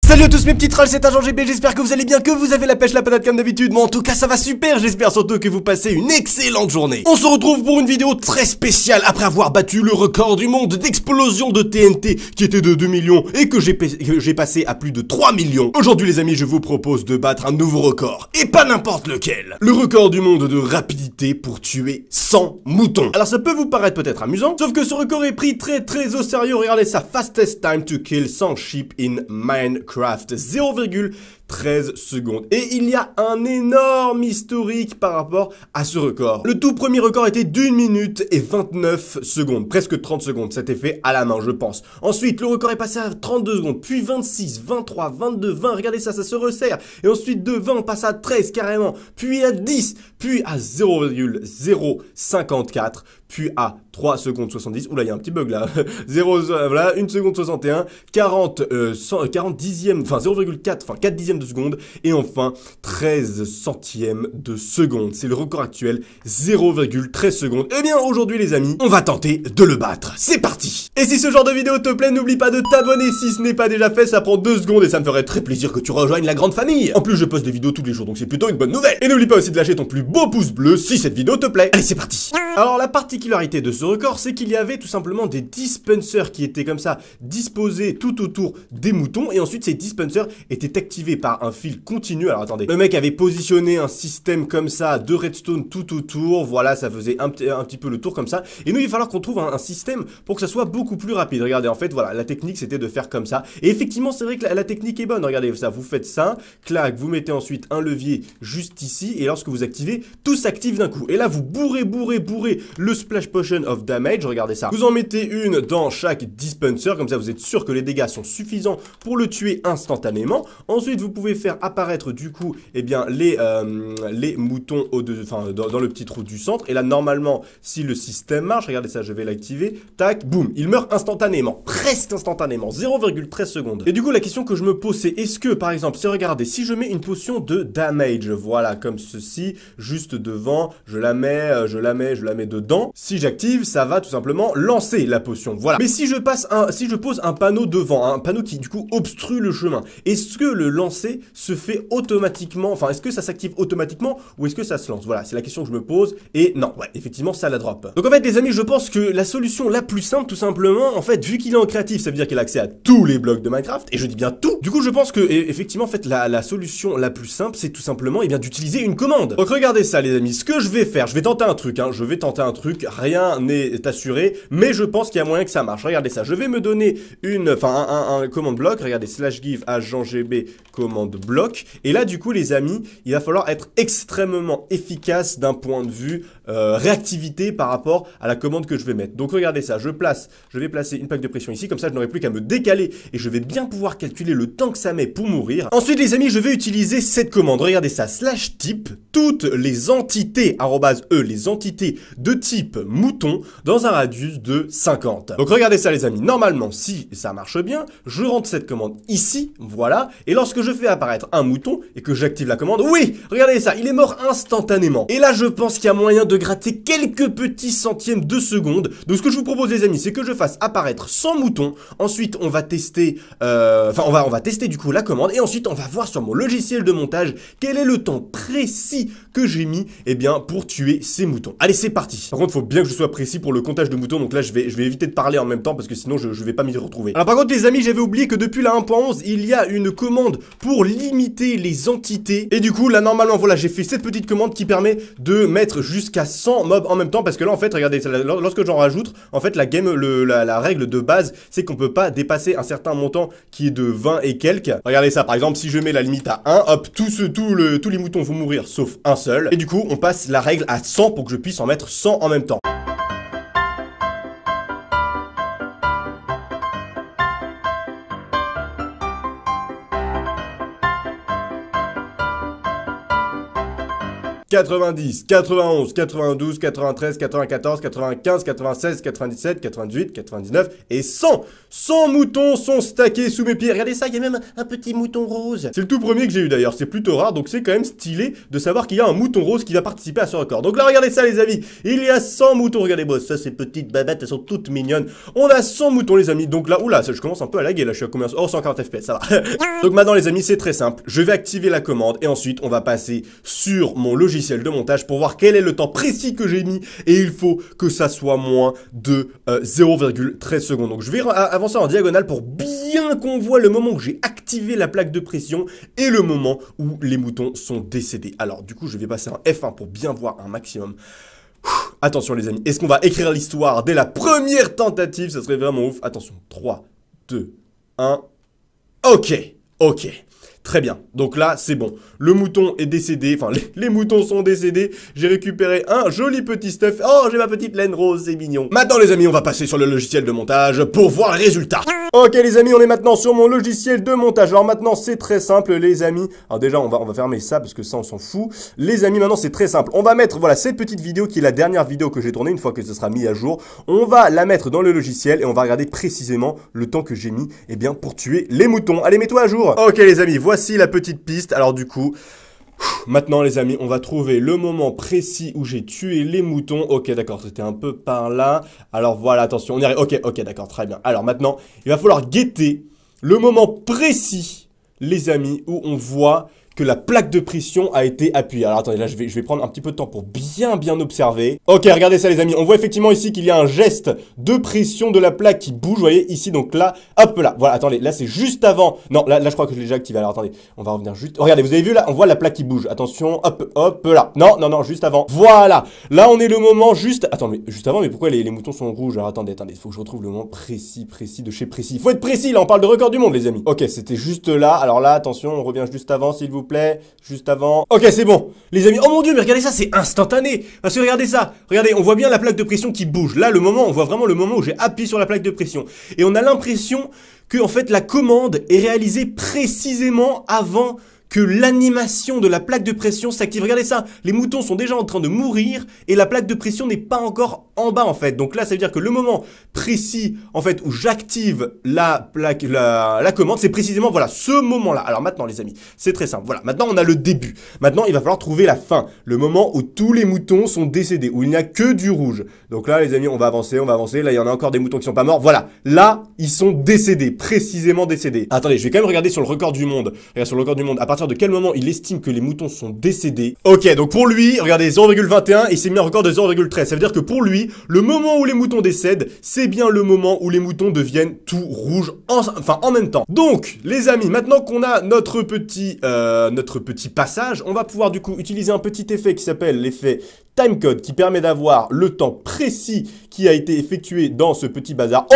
Salut à tous mes petits trolls, c'est Agent GB, j'espère que vous allez bien, que vous avez la pêche, la patate comme d'habitude. Moi en tout cas ça va super, j'espère surtout que vous passez une excellente journée. On se retrouve pour une vidéo très spéciale après avoir battu le record du monde d'explosion de TNT qui était de 2 millions et que j'ai passé à plus de 3 millions. Aujourd'hui les amis, je vous propose de battre un nouveau record, et pas n'importe lequel. Le record du monde de rapidité pour tuer 100 moutons. Alors ça peut vous paraître peut-être amusant, sauf que ce record est pris très au sérieux. Regardez ça, fastest time to kill 100 sheep in Minecraft. 0,13 secondes. Et il y a un énorme historique par rapport à ce record. Le tout premier record était d'1 minute et 29 secondes, presque 30 secondes. C'était fait à la main, je pense. Ensuite, le record est passé à 32 secondes, puis 26, 23, 22, 20. Regardez ça, ça se resserre. Et ensuite, de 20, on passe à 13 carrément, puis à 10, puis à 0,054, puis à 3 secondes 70. Oula, il y a un petit bug là. 0, voilà, 1 seconde 61, 40 dixièmes, enfin 0,4, enfin 4 dixièmes de seconde, et enfin 13 centièmes de seconde. C'est le record actuel, 0,13 secondes. Et bien aujourd'hui les amis, on va tenter de le battre. C'est parti. Et si ce genre de vidéo te plaît, n'oublie pas de t'abonner si ce n'est pas déjà fait, ça prend 2 secondes et ça me ferait très plaisir que tu rejoignes la grande famille. En plus je poste des vidéos tous les jours, donc c'est plutôt une bonne nouvelle. Et n'oublie pas aussi de lâcher ton plus beau pouce bleu si cette vidéo te plaît. Allez, c'est parti. Alors la particularité de ce record, c'est qu'il y avait tout simplement des dispensers qui étaient comme ça disposés tout autour des moutons, et ensuite ces dispensers étaient activés par un fil continu. Alors attendez, le mec avait positionné un système comme ça de redstone tout autour, voilà, ça faisait un petit peu le tour comme ça, et nous il va falloir qu'on trouve un système pour que ça soit beaucoup plus rapide. Regardez, en fait voilà, la technique c'était de faire comme ça, et effectivement c'est vrai que la technique est bonne. Regardez ça, vous faites ça, clac, vous mettez ensuite un levier juste ici, et lorsque vous activez, tout s'active d'un coup, et là vous bourrez le splash potion of damage. Regardez ça, vous en mettez une dans chaque dispenser, comme ça vous êtes sûr que les dégâts sont suffisants pour le tuer instantanément. Ensuite vous pouvez faire apparaître du coup eh bien les moutons dans le petit trou du centre, et là normalement si le système marche, regardez ça, je vais l'activer, tac, boum, il meurt instantanément, presque instantanément, 0,13 secondes. Et du coup la question que je me pose, c'est est-ce que par exemple, si regardez, si je mets une potion de damage, voilà, comme ceci, juste devant, je la mets dedans, si j'active, ça va tout simplement lancer la potion, voilà. Mais si je pose un panneau devant, un panneau qui du coup obstrue le chemin, est-ce que le lancer se fait automatiquement, enfin est-ce que ça s'active automatiquement ou est-ce que ça se lance? Voilà, c'est la question que je me pose, et non, ouais, effectivement ça la drop. Donc en fait les amis, je pense que la solution la plus simple tout simplement, en fait, vu qu'il est en créatif, ça veut dire qu'il a accès à tous les blocs de Minecraft, et je dis bien tout. Du coup je pense que effectivement en fait la solution la plus simple, c'est tout simplement eh bien d'utiliser une commande. Donc regardez ça les amis, ce que je vais faire, je vais tenter un truc, hein, rien n'est assuré, mais je pense qu'il y a moyen que ça marche. Regardez ça, je vais me donner un commande bloc, regardez, /give agent GB commande bloc, et là du coup les amis, il va falloir être extrêmement efficace d'un point de vue réactivité par rapport à la commande que je vais mettre. Donc regardez ça, je vais placer une plaque de pression ici, comme ça je n'aurai plus qu'à me décaler et je vais bien pouvoir calculer le temps que ça met pour mourir. Ensuite les amis, je vais utiliser cette commande, regardez ça, /type toutes les entités, les entités de type mouton dans un radius de 50. Donc regardez ça les amis, normalement si ça marche bien, je rentre cette commande ici, voilà, et lorsque je fais apparaître un mouton et que j'active la commande, oui, regardez ça, il est mort instantanément. Et là je pense qu'il y a moyen de gratter quelques petits centièmes de seconde. Donc ce que je vous propose les amis, c'est que je fasse apparaître 100 moutons, ensuite on va tester, on va tester du coup la commande, et ensuite on va voir sur mon logiciel de montage quel est le temps précis que j'ai mis pour tuer ces moutons. Allez, c'est parti. Par contre, faut bien que je sois précis pour le comptage de moutons, donc là je vais éviter de parler en même temps parce que sinon je vais pas m'y retrouver. Alors par contre les amis, j'avais oublié que depuis la 1.11 il y a une commande pour limiter les entités, et du coup là normalement voilà, j'ai fait cette petite commande qui permet de mettre jusqu'à 100 mobs en même temps, parce que là en fait regardez, lorsque j'en rajoute, en fait la règle de base c'est qu'on peut pas dépasser un certain montant qui est de 20 et quelques. Regardez ça, par exemple si je mets la limite à 1, hop, tous les moutons vont mourir sauf un seul, et du coup on passe la règle à 100 pour que je puisse en mettre 100 en même temps. 90, 91, 92, 93, 94, 95, 96, 97, 98, 99 et 100. 100 moutons sont stackés sous mes pieds. Regardez ça, il y a même un petit mouton rose. C'est le tout premier que j'ai eu d'ailleurs, c'est plutôt rare, donc c'est quand même stylé de savoir qu'il y a un mouton rose qui va participer à ce record. Donc là, regardez ça les amis, il y a 100 moutons, regardez-moi ça, ces petites babettes, elles sont toutes mignonnes. On a 100 moutons les amis, donc là, oula, je commence un peu à laguer, là je suis à combien? Oh, 140 FPS, ça va. Donc maintenant les amis, c'est très simple, je vais activer la commande et ensuite on va passer sur mon logiciel de montage pour voir quel est le temps précis que j'ai mis et il faut que ça soit moins de 0,13 secondes. Donc je vais avancer en diagonale pour bien qu'on voit le moment où j'ai activé la plaque de pression et le moment où les moutons sont décédés. Alors du coup je vais passer en F1 pour bien voir un maximum. Attention les amis, est-ce qu'on va écrire l'histoire dès la première tentative? Ça serait vraiment ouf. Attention, 3, 2, 1. Ok, ok. Très bien, donc là c'est bon, le mouton est décédé, enfin les moutons sont décédés, j'ai récupéré un joli petit stuff, oh j'ai ma petite laine rose, c'est mignon. Maintenant les amis, on va passer sur le logiciel de montage pour voir le résultat. Ok les amis, on est maintenant sur mon logiciel de montage, alors maintenant c'est très simple les amis, alors déjà on va fermer ça parce que ça on s'en fout. Les amis maintenant c'est très simple, on va mettre voilà cette petite vidéo qui est la dernière vidéo que j'ai tournée, une fois que ce sera mis à jour, on va la mettre dans le logiciel et on va regarder précisément le temps que j'ai mis pour tuer les moutons. Allez mets-toi à jour. Ok les amis, voici la petite piste, alors du coup, maintenant les amis, on va trouver le moment précis où j'ai tué les moutons. Ok d'accord, c'était un peu par là, alors voilà, attention, on y arrive, ok d'accord, très bien. Alors maintenant, il va falloir guetter le moment précis, les amis, où on voit que la plaque de pression a été appuyée. Alors attendez, là je vais prendre un petit peu de temps pour bien observer. Ok, regardez ça les amis, on voit effectivement ici qu'il y a un geste de pression de la plaque qui bouge, vous voyez ici, donc là, hop là, voilà, attendez, là c'est juste avant, non, là je crois que je l'ai déjà activé, alors attendez, on va revenir juste, regardez, vous avez vu là, on voit la plaque qui bouge, attention, hop là, non, juste avant, voilà, là on est le moment juste, attends, mais juste avant, mais pourquoi les moutons sont rouges? Alors attendez, il faut que je retrouve le moment précis de chez précis, il faut être précis, là on parle de record du monde les amis. Ok, c'était juste là, alors là, attention, on revient juste avant s'il vous plaît, juste avant. Ok, c'est bon. Les amis, oh mon dieu, mais regardez ça, c'est instantané. Parce que regardez ça. Regardez, on voit bien la plaque de pression qui bouge. Là, on voit vraiment le moment où j'ai appuyé sur la plaque de pression. Et on a l'impression que, en fait, la commande est réalisée précisément avant que l'animation de la plaque de pression s'active. Regardez ça, les moutons sont déjà en train de mourir et la plaque de pression n'est pas encore en bas en fait. Donc là, ça veut dire que le moment précis en fait où j'active la commande, c'est précisément voilà ce moment-là. Alors maintenant les amis, c'est très simple. Voilà, maintenant on a le début. Maintenant, il va falloir trouver la fin, le moment où tous les moutons sont décédés, où il n'y a que du rouge. Donc là les amis, on va avancer. Là, il y en a encore des moutons qui sont pas morts. Voilà, là, ils sont décédés, précisément décédés. Attendez, je vais quand même regarder sur le record du monde. Regarde sur le record du monde. À partir de quel moment il estime que les moutons sont décédés. Ok, donc pour lui, regardez, 0,21, il s'est mis un record de 0,13. Ça veut dire que pour lui, le moment où les moutons décèdent, c'est bien le moment où les moutons deviennent tout rouges, en même temps. Donc, les amis, maintenant qu'on a notre petit passage, on va pouvoir du coup utiliser un petit effet qui s'appelle l'effet timecode, qui permet d'avoir le temps précis qui a été effectué dans ce petit bazar.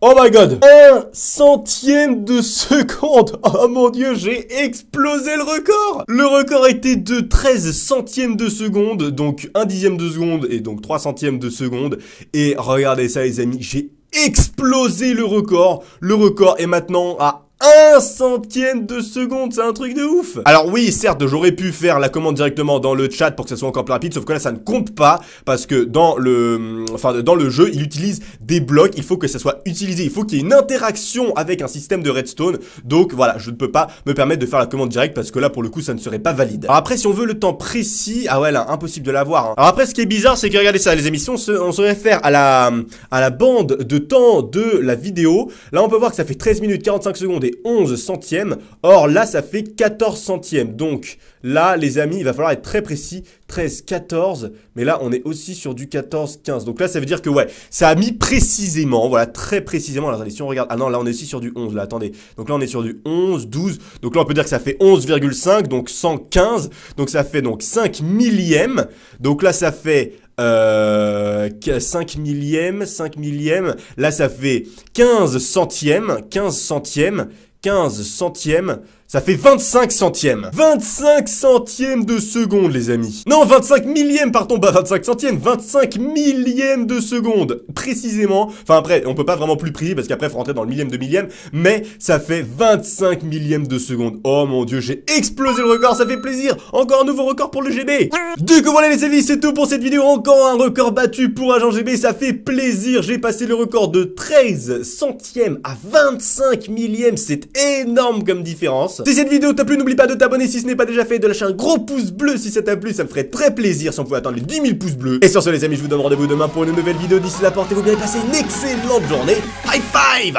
Oh my god, 1 centième de seconde. Oh mon dieu, j'ai explosé le record. Le record était de 13 centièmes de seconde, donc 1 dixième de seconde et donc 3 centièmes de seconde. Et regardez ça les amis, j'ai explosé le record. Le record est maintenant à 1 centième de seconde, c'est un truc de ouf. Alors oui, certes, j'aurais pu faire la commande directement dans le chat pour que ça soit encore plus rapide, sauf que là, ça ne compte pas, parce que dans le jeu, il utilise des blocs, il faut que ça soit utilisé, il faut qu'il y ait une interaction avec un système de redstone, donc voilà, je ne peux pas me permettre de faire la commande directe, parce que là, pour le coup, ça ne serait pas valide. Alors après, si on veut le temps précis, ah ouais, là, impossible de l'avoir, hein. Alors après, ce qui est bizarre, c'est que regardez ça, les émissions, on se réfère à la bande de temps de la vidéo, là, on peut voir que ça fait 13 minutes 45 secondes et 11 centièmes. Or là ça fait 14 centièmes. Donc là les amis, il va falloir être très précis. 13, 14. Mais là on est aussi sur du 14, 15. Donc là ça veut dire que ouais, ça a mis précisément. Voilà, très précisément. Alors attendez, si on regarde. Ah non, là on est aussi sur du 11. Là attendez. Donc là on est sur du 11, 12. Donc là on peut dire que ça fait 11,5. Donc 115. Donc ça fait donc 5 millièmes. Donc là ça fait 5 millièmes, là ça fait 15 centièmes, 15 centièmes, ça fait 25 centièmes. 25 centièmes de seconde, les amis. Non, 25 millièmes, pardon, pas 25 centièmes, 25 millièmes de seconde, précisément. Enfin, après, on peut pas vraiment plus précis, parce qu'après, faut rentrer dans le millième de millième, mais ça fait 25 millièmes de seconde. Oh mon dieu, j'ai explosé le record, ça fait plaisir. Encore un nouveau record pour le GB. Du coup, voilà les amis, c'est tout pour cette vidéo. Encore un record battu pour Agent GB, ça fait plaisir. J'ai passé le record de 13 centièmes à 25 millièmes, c'est énorme comme différence. Si cette vidéo t'a plu, n'oublie pas de t'abonner si ce n'est pas déjà fait, de lâcher un gros pouce bleu si ça t'a plu, ça me ferait très plaisir si on pouvait atteindre les 10 000 pouces bleus. Et sur ce les amis, je vous donne rendez-vous demain pour une nouvelle vidéo. D'ici là, portez-vous bien et passez une excellente journée. High five!